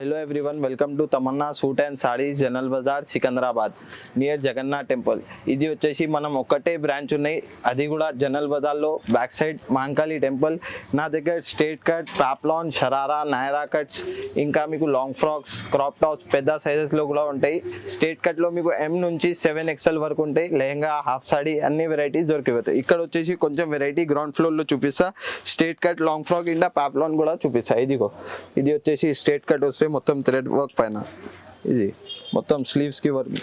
Hello everyone, welcome to Tamanna suit and sari General Bazaar Secunderabad near Jagannath temple. ఇది వచ్చేసి మనం ఒక్కటే బ్రాంచ్ ఉన్నాయి, అది కూడా జనరల్ బజార్లో బ్యాక్ సైడ్ మహంకాళి టెంపుల్. నా దగ్గర స్ట్రేట్ కట్, పాప్లాన్, షరారా, నైరా కట్స్, ఇంకా మీకు లాంగ్ ఫ్రాక్స్, క్రాప్ టాప్స్ పెద్ద సైజెస్లో కూడా ఉంటాయి. స్ట్రేట్ కట్లో మీకు M నుంచి 7XL వరకు ఉంటాయి. లెహంగా, హాఫ్ సాడీ అన్ని వెరైటీస్ దొరికిపోతాయి. ఇక్కడ వచ్చేసి కొంచెం వెరైటీ గ్రౌండ్ ఫ్లోర్లో చూపిస్తా. స్ట్రేట్ కట్, లాంగ్ ఫ్రాక్ ఇంకా పాప్లాన్ కూడా చూపిస్తా. ఇదిగో ఇది వచ్చేసి స్ట్రేట్ కట్ వస్తే మొత్తం థ్రెడ్ వర్క్ పైన, ఇది మొత్తం స్లీవ్స్ కి వర్క్.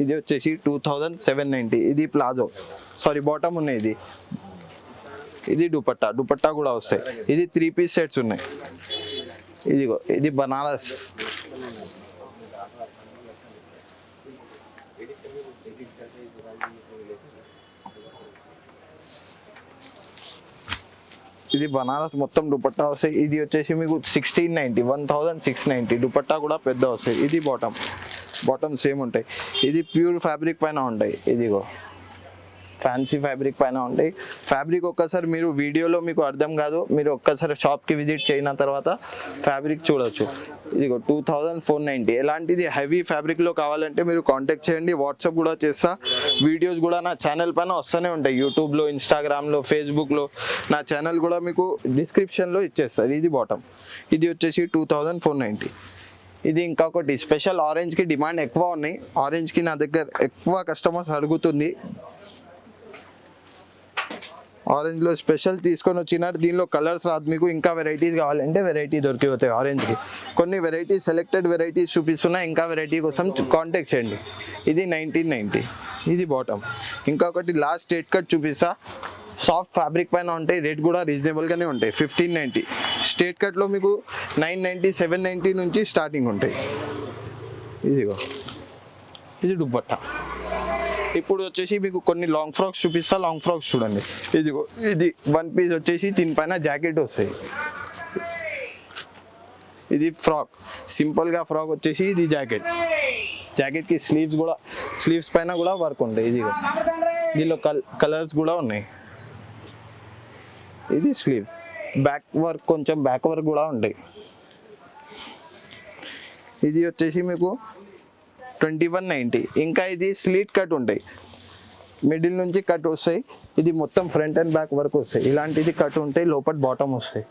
ఇది వచ్చేసి 2790. ఇది ప్లాజో, సారీ బాటమ్ ఉన్నాయి. ఇది దుపట్టా కూడా వస్తాయి. ఇది 3 పీస్ సెట్స్ ఉన్నాయి. ఇదిగో ఇది బనారస్, ఇది బనారస్ మొత్తం దుపట్టా వస్తాయి. ఇది వచ్చేసి మీకు 1690, 1690. దుపట్టా కూడా పెద్ద వస్తాయి. ఇది బాటమ్ సేమ్ ఉంటాయి. ఇది ప్యూర్ ఫ్యాబ్రిక్ పైన ఉంటాయి. ఇదిగో ఫ్యాన్సీ ఫ్యాబ్రిక్ పైన ఉంటాయి. ఫ్యాబ్రిక్ ఒక్కసారి మీరు వీడియోలో మీకు అర్థం కాదు, మీరు ఒక్కసారి షాప్కి విజిట్ చేసిన తర్వాత ఫ్యాబ్రిక్ చూడొచ్చు. ఇదిగో 2490. ఎలాంటిది హెవీ ఫ్యాబ్రిక్లో కావాలంటే మీరు కాంటాక్ట్ చేయండి. వాట్సాప్ కూడా చేస్తా. వీడియోస్ కూడా నా ఛానల్ పైన వస్తూనే ఉంటాయి, యూట్యూబ్లో, ఇన్స్టాగ్రామ్లో, ఫేస్బుక్లో. నా ఛానల్ కూడా మీకు డిస్క్రిప్షన్లో ఇచ్చేస్తారు. ఇది బాటమ్, ఇది వచ్చేసి 2490. ఇది ఇంకొకటి స్పెషల్, ఆరెంజ్కి డిమాండ్ ఎక్కువ ఉన్నాయి. ఆరెంజ్కి నా దగ్గర ఎక్కువ కస్టమర్స్ అడుగుతుంది. ఆరెంజ్లో స్పెషల్ తీసుకొని వచ్చినారు. దీనిలో కలర్స్ రాదు మీకు. ఇంకా వెరైటీస్ కావాలంటే వెరైటీ దొరికిపోతాయి ఆరెంజ్కి. కొన్ని వెరైటీస్, సెలెక్టెడ్ వెరైటీస్ చూపిస్తున్నా. ఇంకా వెరైటీ కోసం కాంటాక్ట్ చేయండి. ఇది 1990. ఇది బాటమ్. ఇంకొకటి లాస్ట్ స్ట్రేట్ కట్ చూపిస్తా. సాఫ్ట్ ఫ్యాబ్రిక్ పైన ఉంటాయి. రేట్ కూడా రీజనబుల్గానే ఉంటాయి. 1590. స్ట్రేట్ కట్లో మీకు 990, 790 నుంచి స్టార్టింగ్ ఉంటాయి. ఇదిగో ఇది దుపట్టా. ఇప్పుడు వచ్చేసి మీకు కొన్ని లాంగ్ ఫ్రాక్స్ చూపిస్తా. లాంగ్ ఫ్రాక్స్ చూడండి. ఇదిగో ఇది 1 పీస్ వచ్చేసి దీనిపైన జాకెట్ వస్తాయి. ఇది ఫ్రాక్, సింపుల్గా ఫ్రాక్ వచ్చేసి ఇది జాకెట్కి స్లీవ్స్ పైన కూడా వర్క్ ఉంటాయి. ఇదిగో దీనిలో కలర్స్ కూడా ఉన్నాయి. ఇది స్లీవ్, బ్యాక్ వర్క్, కొంచెం బ్యాక్ వర్క్ కూడా ఉంటాయి. ఇది వచ్చేసి మీకు 2190. ఇంకా ఇది స్లీట్ కట్ ఉంటాయి, మిడిల్ నుంచి కట్ వస్తాయి. ఇది మొత్తం ఫ్రంట్ అండ్ బ్యాక్ వర్క్ వస్తాయి. ఇలాంటిది కట్ ఉంటాయి, లోపల బాటమ్ వస్తాయి.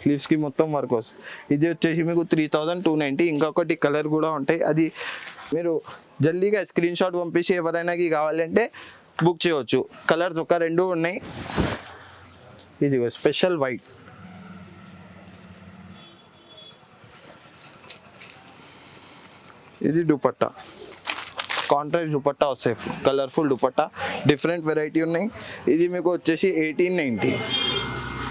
స్లీవ్స్కి మొత్తం వర్క్ వస్తాయి. ఇది వచ్చేసి మీకు 3290. ఇంకొకటి కలర్ కూడా ఉంటాయి. అది మీరు జల్దీగా స్క్రీన్ షాట్ పంపించి ఎవరైనాకి కావాలంటే బుక్ చేయవచ్చు. కలర్స్ ఒక 2 ఉన్నాయి. ఇది స్పెషల్ వైట్. ఇది దుపట్టా, కాంట్రాస్ట్ దుపట్టా వస్తాయి, కలర్ఫుల్ దుపట్టా. డిఫరెంట్ వెరైటీ ఉన్నాయి. ఇది మీకు వచ్చేసి 1890.